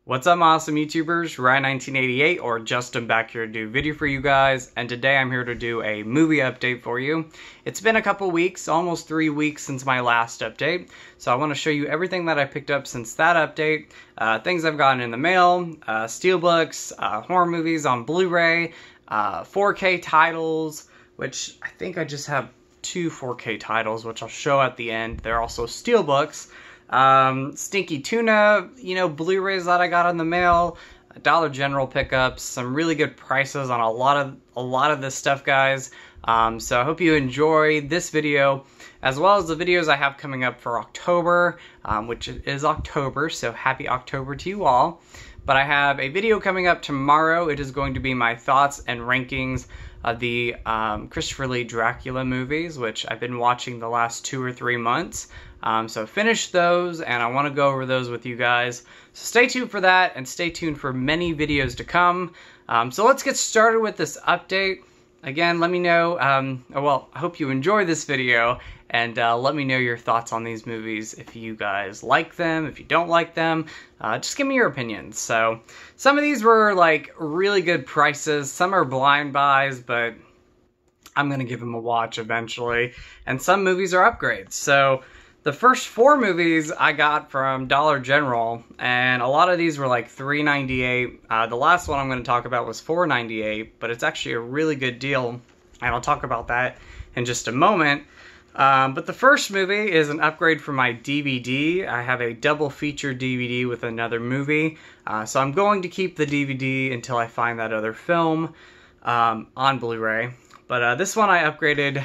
What's up, awesome YouTubers? Ryan1988 or Justin back here to do a video for you guys, and today I'm here to do a movie update for you. It's been a couple weeks, almost 3 weeks since my last update, so I want to show you everything that I picked up since that update, things I've gotten in the mail, Steelbooks, horror movies on Blu-ray, 4K titles, which I think I just have 2 4K titles, which I'll show at the end. They're also Steelbooks. Stinky Tuna, Blu-rays that I got in the mail, Dollar General pickups, some really good prices on a lot of this stuff, guys. So I hope you enjoy this video, as well as the videos I have coming up for October, which is October, so happy October to you all. But I have a video coming up tomorrow. It is going to be my thoughts and rankings of the Christopher Lee Dracula movies, which I've been watching the last 2 or 3 months. So finish those, and I want to go over those with you guys. So stay tuned for that, and stay tuned for many videos to come. So let's get started with this update. Again, let me know, I hope you enjoy this video, and let me know your thoughts on these movies. If you guys like them, if you don't like them, just give me your opinions. So some of these were like really good prices, some are blind buys, but I'm gonna give them a watch eventually. And some movies are upgrades. So the first 4 movies I got from Dollar General, and a lot of these were like $3.98. The last one I'm going to talk about was $4.98, but it's actually a really good deal, and I'll talk about that in just a moment. But the first movie is an upgrade for my DVD. I have a double feature DVD with another movie, so I'm going to keep the DVD until I find that other film on Blu-ray. But this one I upgraded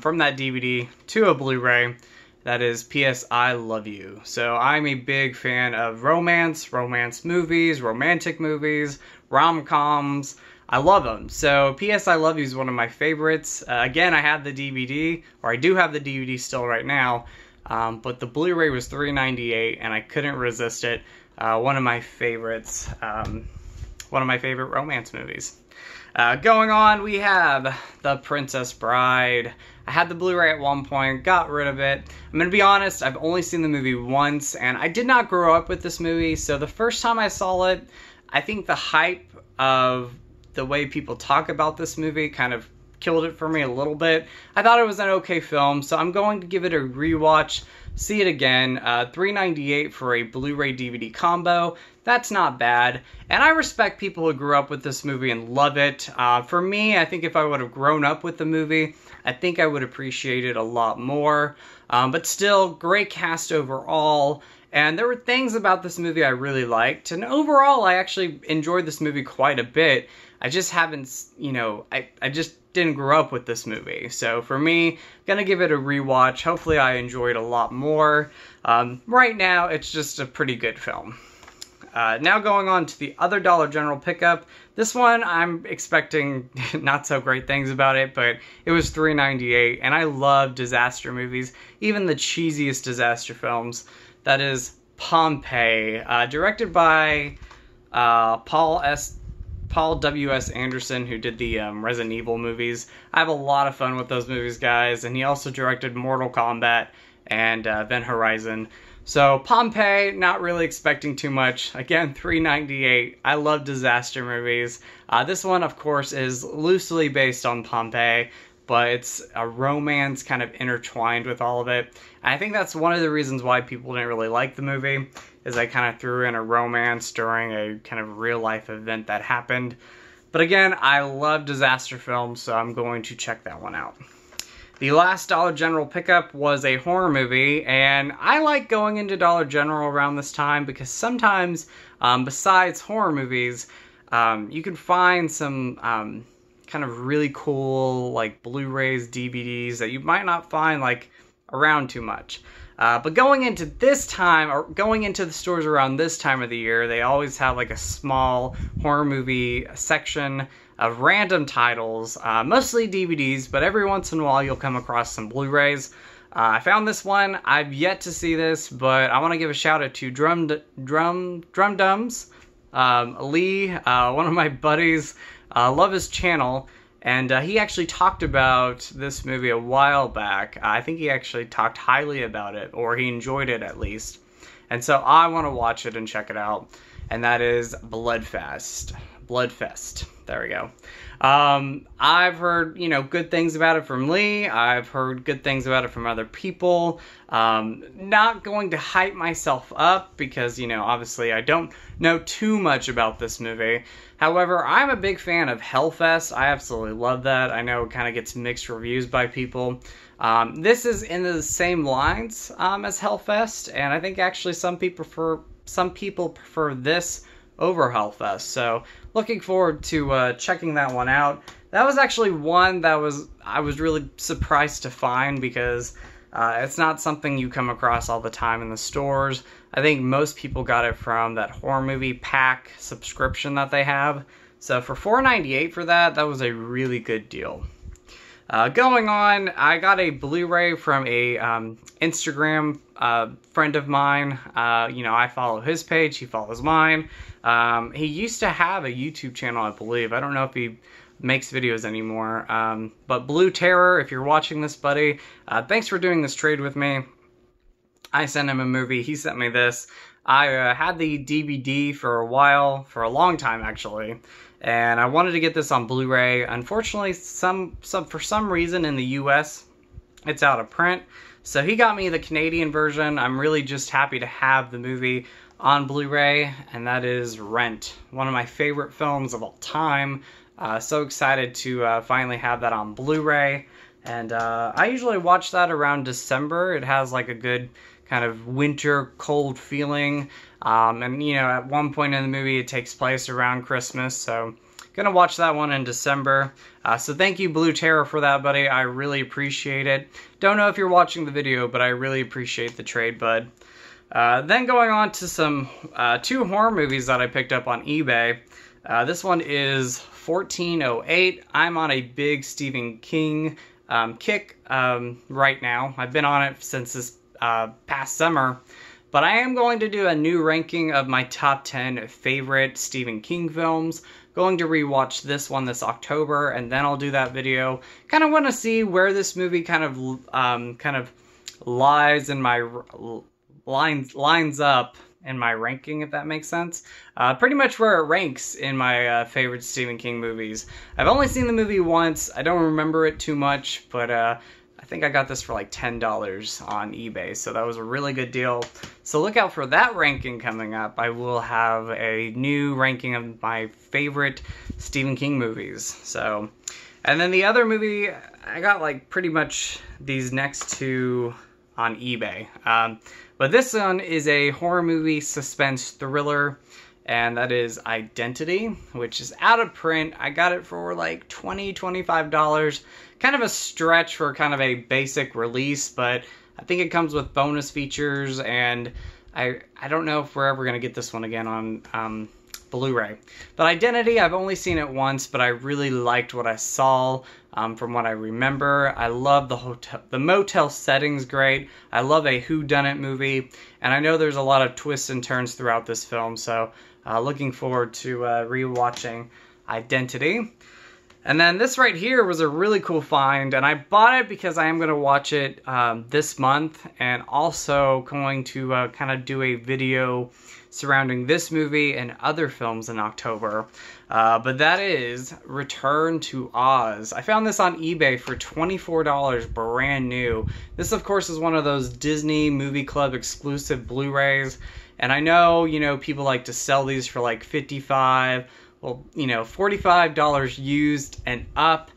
from that DVD to a Blu-ray. That is P.S. I Love You. So I'm a big fan of romance movies, romantic movies, rom-coms. I love them. So P.S. I Love You is one of my favorites. Again, I have the DVD, or I do have the DVD still right now, but the Blu-ray was $3.98 and I couldn't resist it. One of my favorites, one of my favorite romance movies. Going on, we have The Princess Bride. I had the Blu-ray at one point, got rid of it. I'm gonna be honest, I've only seen the movie once, and I did not grow up with this movie, so the first time I saw it, I think the hype of the way people talk about this movie kind of killed it for me a little bit. I thought it was an okay film, so I'm going to give it a rewatch, see it again. $3.98 for a Blu-ray DVD combo. That's not bad, and I respect people who grew up with this movie and love it. For me, I think if I would have grown up with the movie, I think I would appreciate it a lot more. But still, great cast overall, and there were things about this movie I really liked, and overall, I actually enjoyed this movie quite a bit. I just haven't, I just didn't grow up with this movie. So for me, gonna give it a rewatch. Hopefully I enjoy it a lot more. Right now, it's just a pretty good film. Now going on to the other Dollar General pickup. This one, I'm expecting not so great things about it, but it was $3.98, and I love disaster movies, even the cheesiest disaster films. That is Pompeii, directed by Paul W.S. Anderson, who did the Resident Evil movies. I have a lot of fun with those movies, guys, and he also directed Mortal Kombat and Event Horizon. So Pompeii, not really expecting too much. Again, $3.98. I love disaster movies. This one, of course, is loosely based on Pompeii, but it's a romance kind of intertwined with all of it. And I think that's one of the reasons why people didn't really like the movie, is I kind of threw in a romance during a kind of real-life event that happened. But again, I love disaster films, so I'm going to check that one out. The last Dollar General pickup was a horror movie, and I like going into Dollar General around this time because sometimes, besides horror movies, you can find some kind of really cool like Blu-rays, DVDs that you might not find like around too much. But going into this time, or going into the stores around this time of the year, they always have like a small horror movie section of random titles, mostly DVDs, but every once in a while you'll come across some Blu-rays. I found this one. I've yet to see this, but I want to give a shout out to Drum Dums, Lee, one of my buddies. Love his channel, and he actually talked about this movie a while back. I think he actually talked highly about it, or he enjoyed it at least. And so I want to watch it and check it out. And that is Bloodfest. Bloodfest. There we go. I've heard, good things about it from Lee. I've heard good things about it from other people. Not going to hype myself up because, obviously I don't know too much about this movie. However, I'm a big fan of Hellfest. I absolutely love that. I know it kind of gets mixed reviews by people. This is in the same lines as Hellfest, and I think actually some people prefer this over Hellfest. So looking forward to checking that one out. That was actually one that I was really surprised to find because it's not something you come across all the time in the stores. I think most people got it from that horror movie pack subscription that they have. So for $4.98 for that was a really good deal. Going on, I got a Blu-ray from a Instagram friend of mine. I follow his page, he follows mine. He used to have a YouTube channel, I believe. I don't know if he makes videos anymore. But Blue Terror, if you're watching this, buddy, thanks for doing this trade with me. I sent him a movie, he sent me this. I had the DVD for a long time actually, and I wanted to get this on Blu-ray. Unfortunately, for some reason in the US, it's out of print. So he got me the Canadian version. I'm really just happy to have the movie on Blu-ray, and that is Rent, one of my favorite films of all time. So excited to finally have that on Blu-ray. And I usually watch that around December. It has like a good kind of winter cold feeling. And at one point in the movie it takes place around Christmas. So gonna watch that one in December. So thank you, Blue Terror, for that, buddy. I really appreciate it. Don't know if you're watching the video, but I really appreciate the trade, bud. Then going on to some two horror movies that I picked up on eBay. This one is 1408. I'm on a big Stephen King kick right now. I've been on it since this past summer. But I am going to do a new ranking of my top 10 favorite Stephen King films. Going to rewatch this one this October, and then I'll do that video. Kind of want to see where this movie kind of lies in my lines up in my ranking, if that makes sense. Pretty much where it ranks in my favorite Stephen King movies. I've only seen the movie once. I don't remember it too much, but I think I got this for like $10 on eBay, so that was a really good deal. So look out for that ranking coming up. I will have a new ranking of my favorite Stephen King movies. So, and then the other movie, I got like pretty much these next two on eBay. But this one is a horror movie suspense thriller, and that is Identity, which is out of print. I got it for like $20, $25. Kind of a stretch for kind of a basic release, but I think it comes with bonus features, and I don't know if we're ever going to get this one again on Blu-ray. But Identity, I've only seen it once, but I really liked what I saw from what I remember. I love the motel setting's great. I love a whodunit movie, and I know there's a lot of twists and turns throughout this film, so looking forward to rewatching Identity. And then this right here was a really cool find, and I bought it because I am going to watch it this month, and also going to kind of do a video surrounding this movie and other films in October. But that is Return to Oz. I found this on eBay for $24, brand new. This, of course, is one of those Disney Movie Club exclusive Blu-rays, and I know, people like to sell these for like $55. Well, $45 used and up.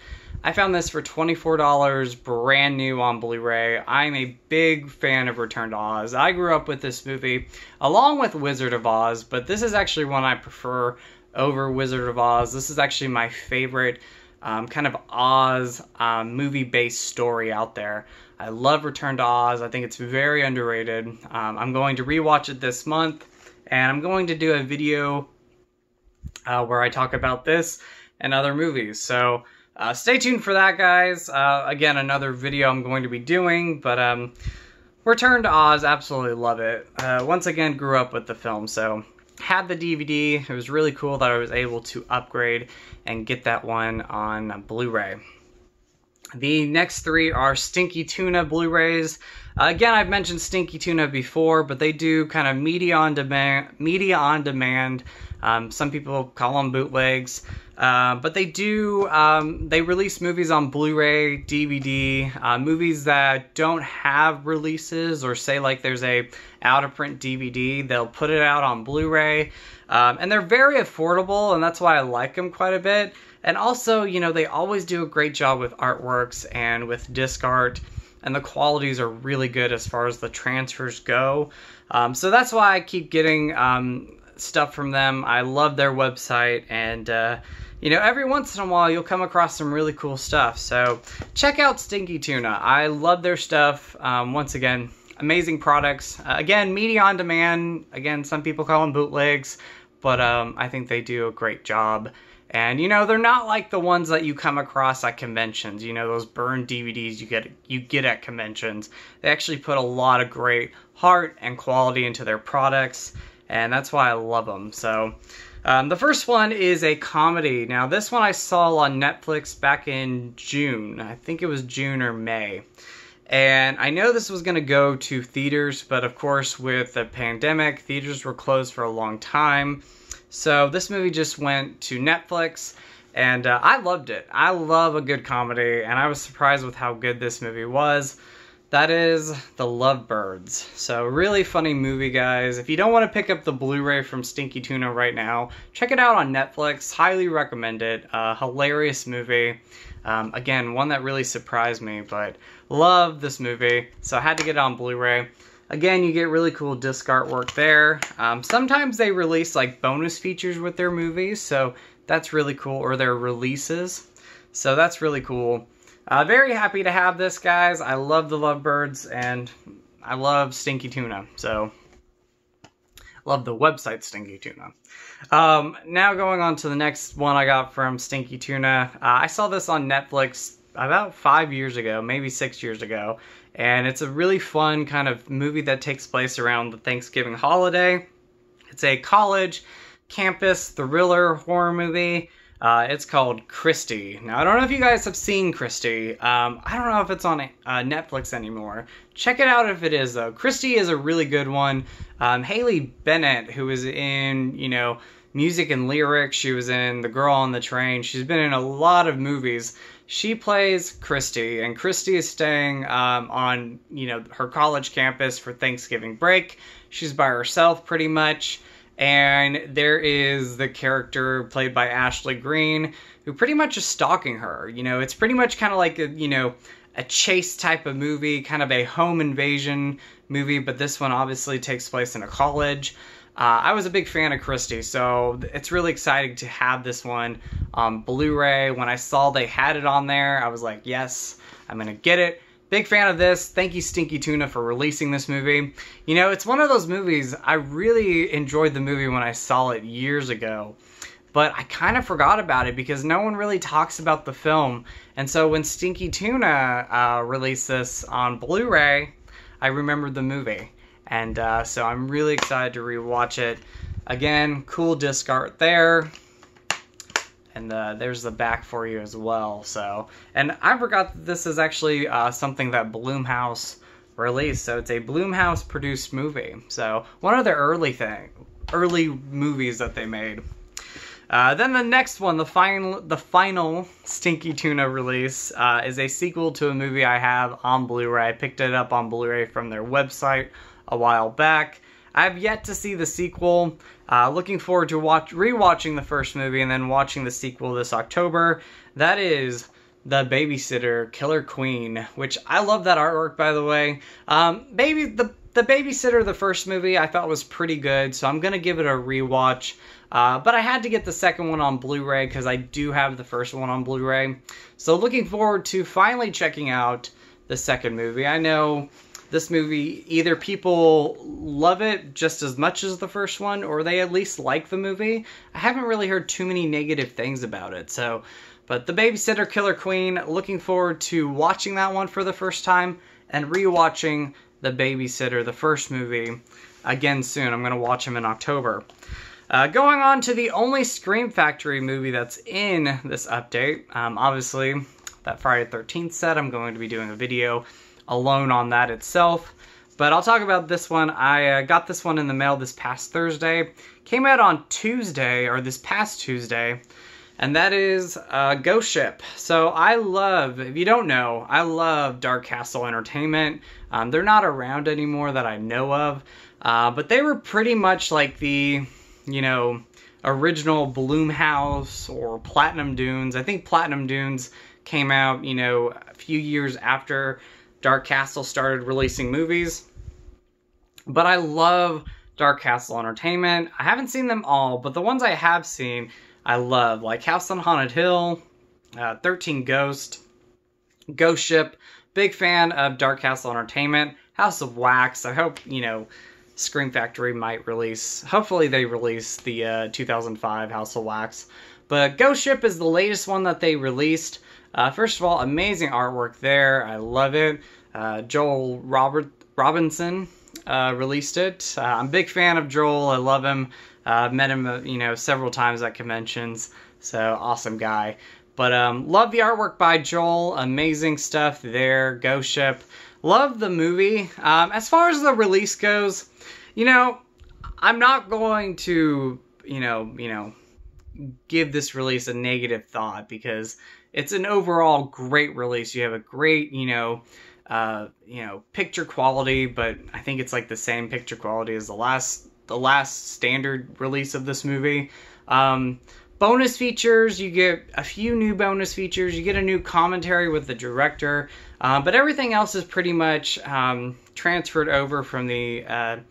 I found this for $24, brand new on Blu-ray. I'm a big fan of Return to Oz. I grew up with this movie along with Wizard of Oz, but this is actually one I prefer over Wizard of Oz. This is actually my favorite kind of Oz movie-based story out there. I love Return to Oz. I think it's very underrated. I'm going to rewatch it this month, and I'm going to do a video where I talk about this and other movies. So stay tuned for that, guys. Again, another video I'm going to be doing, but Return to Oz, absolutely love it. Once again, grew up with the film, so had the DVD. It was really cool that I was able to upgrade and get that one on Blu-ray. The next three are Stinky Tuna Blu-rays. Again, I've mentioned Stinky Tuna before, but they do kind of media on demand. Some people call them bootlegs. But they do, they release movies on Blu-ray, DVD, movies that don't have releases, or say like there's a out-of-print DVD, they'll put it out on Blu-ray, and they're very affordable, and that's why I like them quite a bit. And also, you know, they always do a great job with artworks and with disc art, and the qualities are really good as far as the transfers go. So that's why I keep getting stuff from them. I love their website, and you know, every once in a while you'll come across some really cool stuff. So check out Stinky Tuna. I love their stuff. Once again, amazing products. Again, media on demand. Again, some people call them bootlegs, but I think they do a great job. And you know, they're not like the ones that you come across at conventions. You know, those burned DVDs you get at conventions. They actually put a lot of great heart and quality into their products, and that's why I love them. So the first one is a comedy. Now, this one I saw on Netflix back in June. I think it was June or May. And I know this was going to go to theaters, but of course, with the pandemic, theaters were closed for a long time. So this movie just went to Netflix, and I loved it. I love a good comedy, and I was surprised with how good this movie was. That is The Lovebirds. So really funny movie, guys. If you don't want to pick up the Blu-ray from Stinky Tuna right now, check it out on Netflix. Highly recommend it. Hilarious movie. Again, one that really surprised me, but love this movie. So I had to get it on Blu-ray. Again, you get really cool disc artwork there. Sometimes they release like bonus features with their movies, so that's really cool, or their releases. So that's really cool. Very happy to have this, guys. I love the Lovebirds, and I love Stinky Tuna. So, love the website Stinky Tuna. Now going on to the next one I got from Stinky Tuna. I saw this on Netflix about 5 years ago, maybe 6 years ago. And it's a really fun kind of movie that takes place around the Thanksgiving holiday. It's a college campus thriller horror movie. It's called Christy. Now, I don't know if you guys have seen Christy. I don't know if it's on Netflix anymore. Check it out if it is, though. Christy is a really good one. Haley Bennett, who is in, you know, music and lyrics. She was in The Girl on the Train. She's been in a lot of movies. She plays Christy, and Christy is staying on, you know, her college campus for Thanksgiving break. She's by herself pretty much. And there is the character played by Ashley Greene, who pretty much is stalking her. You know, it's pretty much kind of like a, you know, a chase type of movie, kind of a home invasion movie, but this one obviously takes place in a college. I was a big fan of Christy, so it's really exciting to have this one on Blu-ray. When I saw they had it on there, I was like, yes, I'm gonna get it. Big fan of this. Thank you, Stinky Tuna, for releasing this movie. You know, it's one of those movies, I really enjoyed the movie when I saw it years ago, but I kind of forgot about it because no one really talks about the film. And so when Stinky Tuna released this on Blu-ray, I remembered the movie. And so I'm really excited to rewatch it. Again, cool disc art there. And there's the back for you as well. So, and I forgot that this is actually something that Blumhouse released. So it's a Blumhouse produced movie. So one of their early movies that they made. Then the next one, the final Stinky Tuna release, is a sequel to a movie I have on Blu-ray. I picked it up on Blu-ray from their website a while back. I've yet to see the sequel. Looking forward to rewatching the first movie and then watching the sequel this October. That is The Babysitter, Killer Queen, which I love that artwork, by the way. The Babysitter, the first movie, I thought was pretty good, so I'm gonna give it a rewatch. But I had to get the second one on Blu-ray because I do have the first one on Blu-ray. So looking forward to finally checking out the second movie. I know this movie, either people love it just as much as the first one, or they at least like the movie. I haven't really heard too many negative things about it. So, but The Babysitter, Killer Queen, looking forward to watching that one for the first time and rewatching The Babysitter, the first movie, again soon. I'm going to watch them in October. Going on to the only Scream Factory movie that's in this update. Obviously, that Friday the 13th set, I'm going to be doing a video alone on that itself. But I'll talk about this one. I got this one in the mail this past Thursday. Came out on Tuesday, or this past Tuesday, and that is Ghost Ship. So I love, if you don't know, I love Dark Castle Entertainment. They're not around anymore that I know of, but they were pretty much like the, you know, original Blumhouse or Platinum Dunes. I think Platinum Dunes came out, you know, a few years after Dark Castle started releasing movies. But I love Dark Castle Entertainment. I haven't seen them all, but the ones I have seen, I love. Like House on Haunted Hill, 13 Ghost, Ghost Ship. Big fan of Dark Castle Entertainment. House of Wax. I hope, you know, Scream Factory might release. Hopefully they release the 2005 House of Wax. But Ghost Ship is the latest one that they released. First of all, amazing artwork there. I love it. Joel Robinson released it. I'm a big fan of Joel. I love him. I've met him, you know, several times at conventions. So, awesome guy. But love the artwork by Joel. Amazing stuff there. Ghost Ship. Love the movie. As far as the release goes, you know, I'm not going to, you know, give this release a negative thought because it's an overall great release. You have a great, you know, picture quality, but I think it's like the same picture quality as the last standard release of this movie. Bonus features, you get a few new bonus features. You get a new commentary with the director, but everything else is pretty much transferred over from the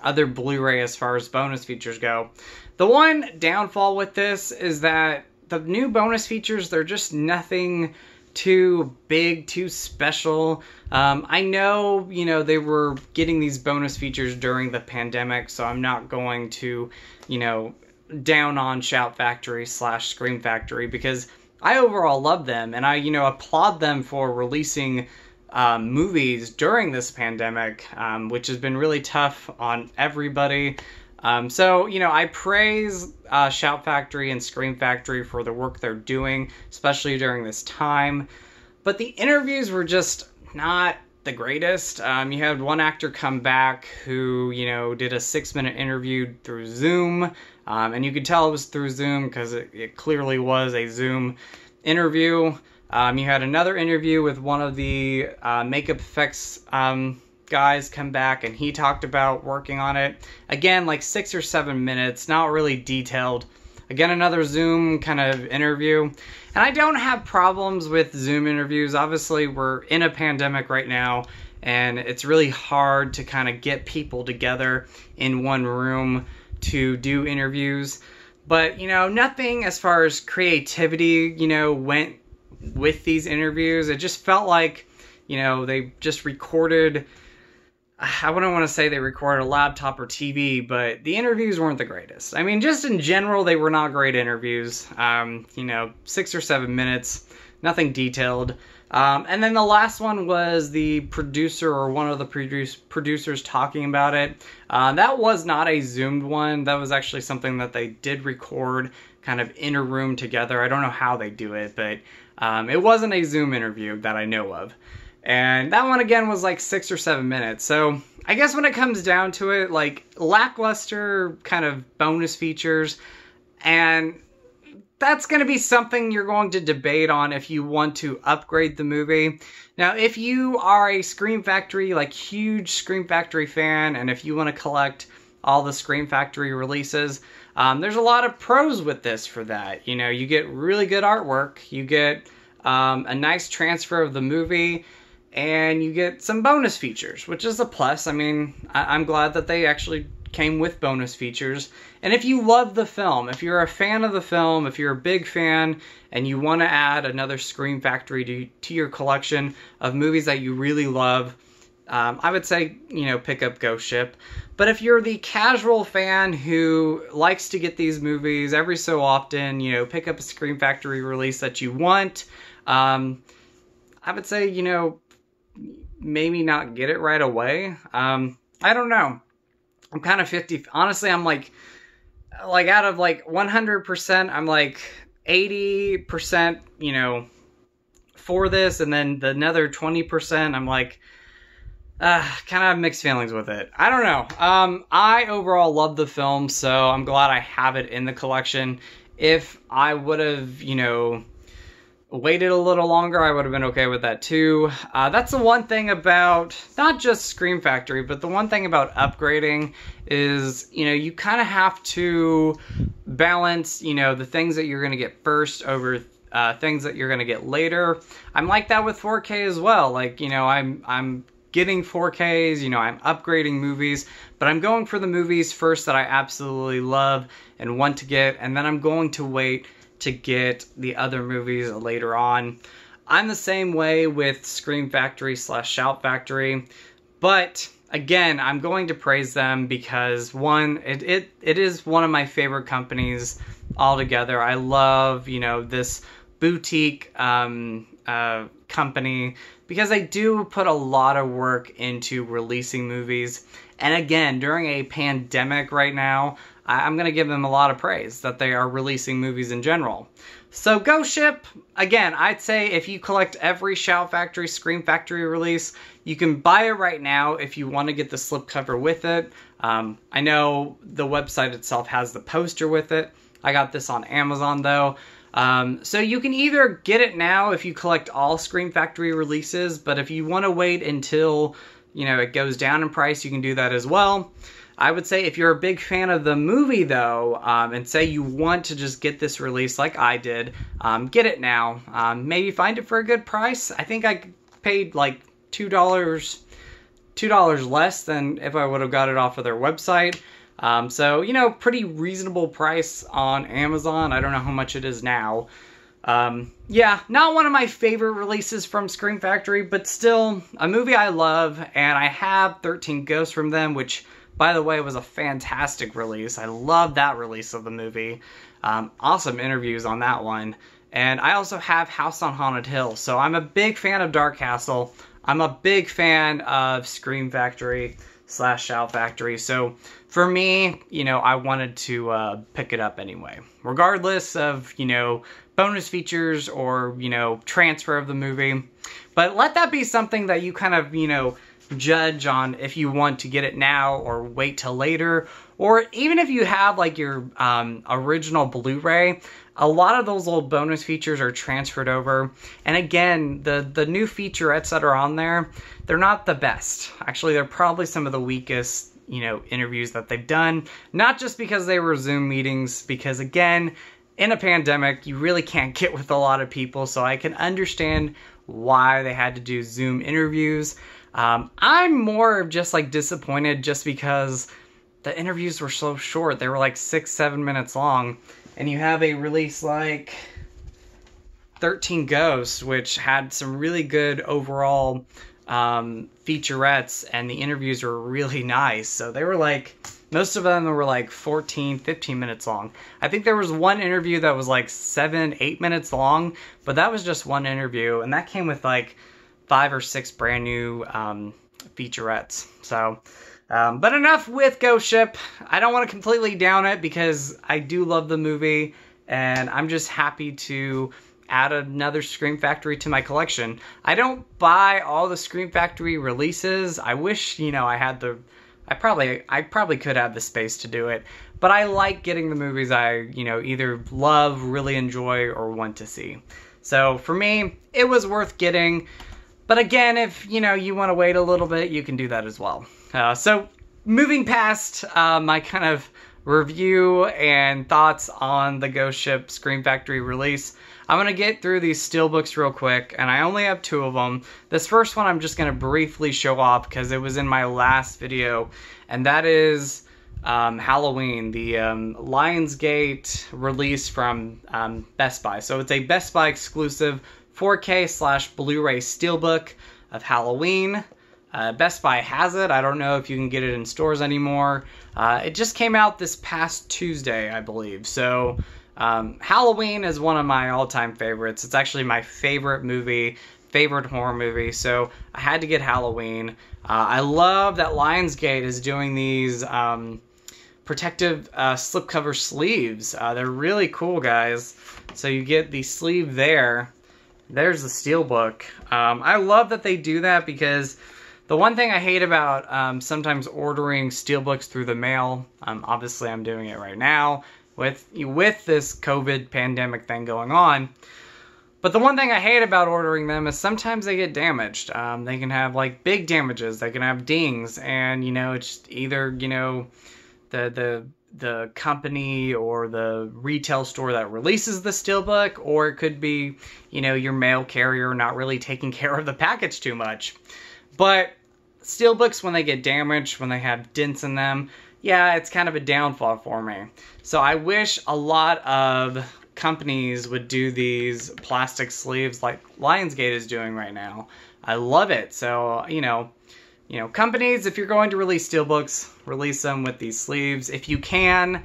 other Blu-ray as far as bonus features go. The one downfall with this is that the new bonus features, they're just nothing too big, too special. I know, you know, they were getting these bonus features during the pandemic, so I'm not going to, you know, down on Shout Factory / Scream Factory because I overall love them and I, you know, applaud them for releasing movies during this pandemic, which has been really tough on everybody. So, you know, I praise Shout Factory and Scream Factory for the work they're doing, especially during this time. But the interviews were just not the greatest. You had one actor come back who, you know, did a 6-minute interview through Zoom. And you could tell it was through Zoom because it clearly was a Zoom interview. You had another interview with one of the makeup effects guys come back and he talked about working on it. Again, like 6 or 7 minutes, not really detailed. Again, another Zoom kind of interview. And I don't have problems with Zoom interviews. Obviously, we're in a pandemic right now, and it's really hard to kind of get people together in one room to do interviews. But, you know, nothing as far as creativity, you know, went with these interviews. It just felt like, you know, they just recorded, I wouldn't want to say they recorded a laptop or TV, but the interviews weren't the greatest. I mean, just in general, they were not great interviews. You know, 6 or 7 minutes, nothing detailed. And then the last one was the producer or one of the producers talking about it. That was not a Zoomed one. That was actually something that they did record kind of in a room together. I don't know how they do it, but it wasn't a Zoom interview that I know of. And that one, again, was like 6 or 7 minutes. So I guess when it comes down to it, like lackluster kind of bonus features. And that's going to be something you're going to debate on if you want to upgrade the movie. Now, if you are a Scream Factory, like huge Scream Factory fan, and if you want to collect all the Scream Factory releases, there's a lot of pros with this for that. You know, you get really good artwork, you get a nice transfer of the movie, and you get some bonus features, which is a plus. I mean, I'm glad that they actually came with bonus features. And if you love the film, if you're a fan of the film, if you're a big fan, and you want to add another Scream Factory to your collection of movies that you really love, I would say, you know, pick up Ghost Ship. But if you're the casual fan who likes to get these movies every so often, you know, pick up a Scream Factory release that you want, I would say, you know, maybe not get it right away. I don't know. I'm kind of 50. Honestly, I'm like out of like 100%, I'm like 80%, you know, for this. And then the another 20%, I'm like, kind of have mixed feelings with it. I don't know. I overall love the film, so I'm glad I have it in the collection. If I would have, you know, waited a little longer, I would have been okay with that too. That's the one thing about not just Scream Factory, but the one thing about upgrading is, you know, you kind of have to balance, you know, the things that you're going to get first over things that you're going to get later. I'm like that with 4K as well. Like, you know, I'm getting 4Ks, you know, I'm upgrading movies, but I'm going for the movies first that I absolutely love and want to get, and then I'm going to wait to get the other movies later on. I'm the same way with Scream Factory / Shout Factory, but again, I'm going to praise them because one, it is one of my favorite companies altogether. I love, you know, this boutique company because they do put a lot of work into releasing movies. And again, during a pandemic right now, I'm going to give them a lot of praise that they are releasing movies in general. So Ghost Ship, again, I'd say if you collect every Shout Factory, Scream Factory release, you can buy it right now if you want to get the slipcover with it. I know the website itself has the poster with it. I got this on Amazon though. So you can either get it now if you collect all Scream Factory releases, but if you want to wait until, you know, it goes down in price, you can do that as well. I would say if you're a big fan of the movie though, and say you want to just get this release like I did, get it now. Maybe find it for a good price. I think I paid like $2 less than if I would have got it off of their website. So, you know, pretty reasonable price on Amazon. I don't know how much it is now. Yeah, not one of my favorite releases from Scream Factory, but still a movie I love, and I have 13 Ghosts from them, which, by the way, was a fantastic release. I love that release of the movie. Awesome interviews on that one. And I also have House on Haunted Hill, so I'm a big fan of Dark Castle. I'm a big fan of Scream Factory / Shout Factory, so for me, you know, I wanted to pick it up anyway. Regardless of, you know, bonus features or, you know, transfer of the movie. But let that be something that you kind of, you know, judge on if you want to get it now or wait till later. Or even if you have like your original Blu-ray, a lot of those old bonus features are transferred over. And again, the new featurettes that are on there, they're not the best. Actually, they're probably some of the weakest, you know, interviews that they've done. Not just because they were Zoom meetings, because again, in a pandemic, you really can't get with a lot of people, so I can understand why they had to do Zoom interviews. I'm more of just like disappointed just because the interviews were so short. They were like 6-7 minutes long, and you have a release like 13 Ghosts, which had some really good overall featurettes, and the interviews were really nice. So they were like, most of them were like 14-15 minutes long. I think there was one interview that was like 7-8 minutes long, but that was just one interview, and that came with like 5 or 6 brand new featurettes. So, but enough with Ghost Ship. I don't want to completely down it because I do love the movie, and I'm just happy to add another Scream Factory to my collection. I don't buy all the Scream Factory releases. I wish, you know, I had the... I probably could have the space to do it, but I like getting the movies I, you know, either love, really enjoy, or want to see. So for me, it was worth getting. But again, if, you know, you want to wait a little bit, you can do that as well. So moving past my kind of review and thoughts on the Ghost Ship Scream Factory release, I'm going to get through these Steelbooks real quick, and I only have 2 of them. This first one I'm just going to briefly show off because it was in my last video, and that is Halloween, the Lionsgate release from Best Buy. So it's a Best Buy exclusive 4K / Blu-ray Steelbook of Halloween. Best Buy has it. I don't know if you can get it in stores anymore. It just came out this past Tuesday, I believe. So Halloween is one of my all-time favorites. It's actually my favorite movie, favorite horror movie, so I had to get Halloween. I love that Lionsgate is doing these protective slipcover sleeves. They're really cool, guys. So you get the sleeve there. There's the Steelbook. I love that they do that because The one thing I hate about sometimes ordering Steelbooks through the mail, obviously I'm doing it right now with this COVID pandemic thing going on, but the one thing I hate about ordering them is sometimes they get damaged. They can have like big damages, they can have dings, and you know, it's either, you know, the company or the retail store that releases the Steelbook, or it could be, you know, your mail carrier not really taking care of the package too much. But Steelbooks, when they get damaged, when they have dents in them, yeah, it's kind of a downfall for me. So I wish a lot of companies would do these plastic sleeves like Lionsgate is doing right now. I love it. So, you know, companies, if you're going to release Steelbooks, release them with these sleeves if you can.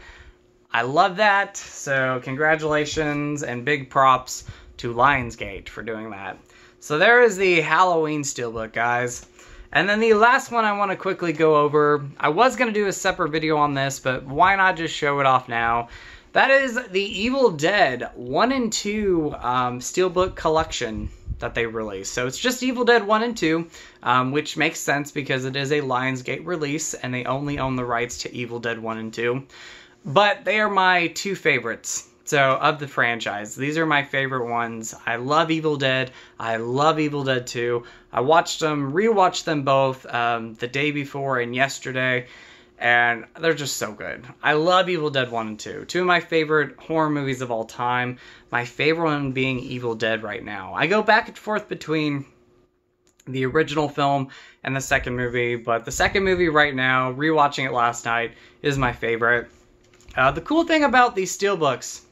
I love that. So congratulations and big props to Lionsgate for doing that. So there is the Halloween Steelbook, guys. And then the last one I want to quickly go over. I was going to do a separate video on this, but why not just show it off now? That is the Evil Dead 1 and 2 Steelbook collection that they released. So it's just Evil Dead 1 and 2, which makes sense because it is a Lionsgate release and they only own the rights to Evil Dead 1 and 2. But they are my two favorites. So, of the franchise, these are my favorite ones. I love Evil Dead. I love Evil Dead 2. I rewatched them both the day before and yesterday, and they're just so good. I love Evil Dead 1 and 2. Two of my favorite horror movies of all time. My favorite one being Evil Dead right now. I go back and forth between the original film and the second movie, but the second movie right now, rewatching it last night, is my favorite. The cool thing about these Steelbooks,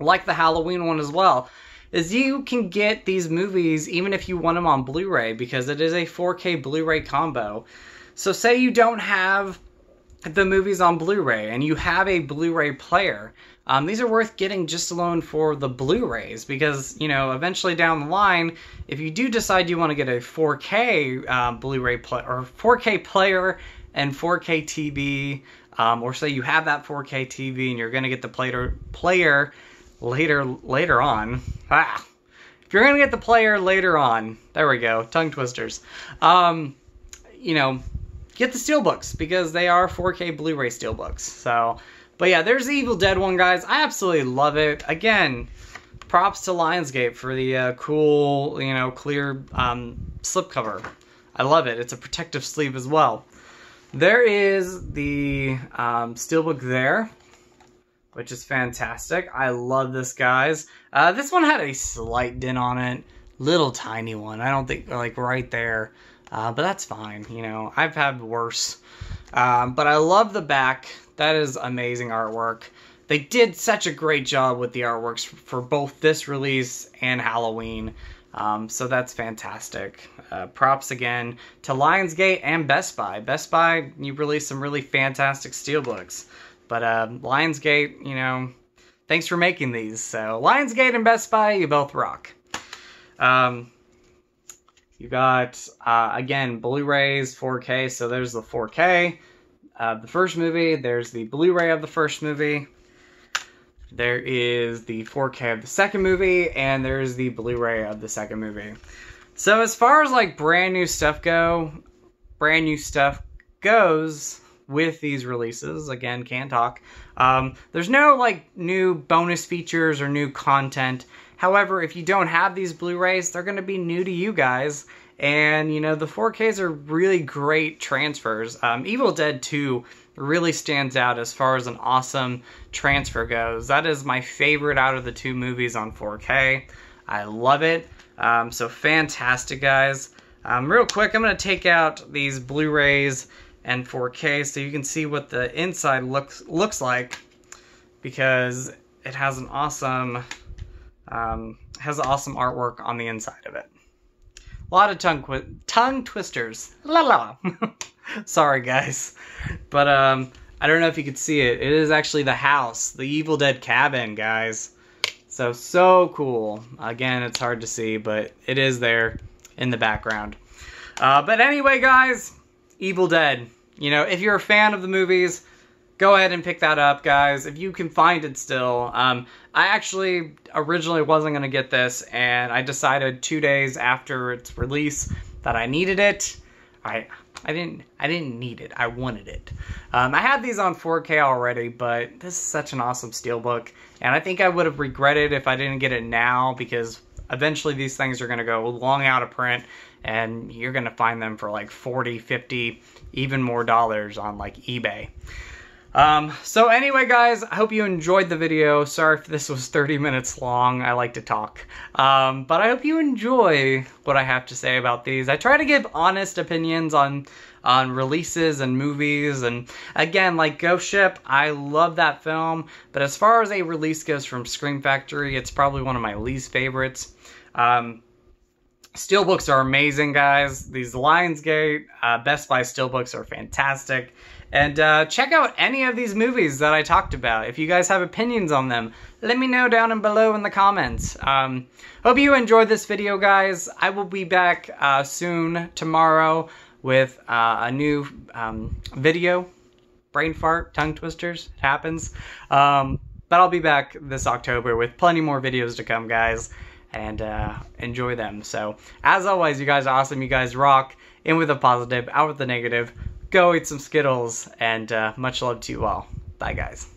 like the Halloween one as well, is you can get these movies even if you want them on Blu-ray, because it is a 4K Blu-ray combo. So say you don't have the movies on Blu-ray and you have a Blu-ray player, these are worth getting just alone for the Blu-rays, because, you know, eventually down the line, if you do decide you want to get a 4K Blu-ray player, or 4K player and 4K TV, or say you have that 4K TV and you're going to get the player later on. If you're going to get the player later on, there we go, tongue twisters. You know, get the Steelbooks, because they are 4K Blu-ray Steelbooks. So, but yeah, there's the Evil Dead one, guys. I absolutely love it. Again, props to Lionsgate for the cool, you know, clear slipcover. I love it. It's a protective sleeve as well. There is the Steelbook there, which is fantastic. I love this, guys. This one had a slight dent on it. Little tiny one. I don't think, like, right there. But that's fine, you know. I've had worse. But I love the back. That is amazing artwork. They did such a great job with the artworks for both this release and Halloween. So that's fantastic. Props again to Lionsgate and Best Buy. Best Buy, you released some really fantastic Steelbooks. But Lionsgate, you know, thanks for making these. So Lionsgate and Best Buy, you both rock. You got, again, Blu-rays, 4K, so there's the 4K of the first movie. There's the Blu-ray of the first movie. There is the 4K of the second movie, and there's the Blu-ray of the second movie. So as far as, like, brand new stuff goes with these releases, again, can't talk. There's no, like, new bonus features or new content. However, if you don't have these Blu-rays, they're going to be new to you guys. And, you know, the 4Ks are really great transfers. Evil Dead 2 really stands out as far as an awesome transfer goes. That is my favorite out of the two movies on 4K. I love it. So fantastic, guys. Real quick, I'm going to take out these Blu-rays and 4K so you can see what the inside looks like, because it has an awesome artwork on the inside of it. A lot of tongue twisters. La la. Sorry, guys. But I don't know if you could see it. It is actually the house, the Evil Dead cabin, guys. So cool. Again, it's hard to see, but it is there in the background. But anyway, guys, Evil Dead. You know, if you're a fan of the movies, go ahead and pick that up, guys, if you can find it still. I actually originally wasn't going to get this, and I decided 2 days after its release that I needed it. I didn't need it. I wanted it. I had these on 4K already, but this is such an awesome Steelbook, and I think I would have regretted if I didn't get it now, because eventually these things are going to go long out of print, and you're going to find them for like 40, 50, even more dollars on like eBay. So anyway, guys, I hope you enjoyed the video. Sorry if this was 30 minutes long. I like to talk. But I hope you enjoy what I have to say about these. I try to give honest opinions on releases and movies. And again, like Ghost Ship, I love that film. But as far as a release goes from Scream Factory, it's probably one of my least favorites. Steelbooks are amazing, guys. These Lionsgate, Best Buy Steelbooks are fantastic. And check out any of these movies that I talked about. If you guys have opinions on them, let me know down below in the comments. Hope you enjoyed this video, guys. I will be back soon, tomorrow, with a new video. Brain fart, tongue twisters, it happens. But I'll be back this October with plenty more videos to come, guys. And enjoy them. So, as always, you guys are awesome. You guys rock. In with the positive, out with the negative. Go eat some Skittles, and much love to you all. Bye, guys.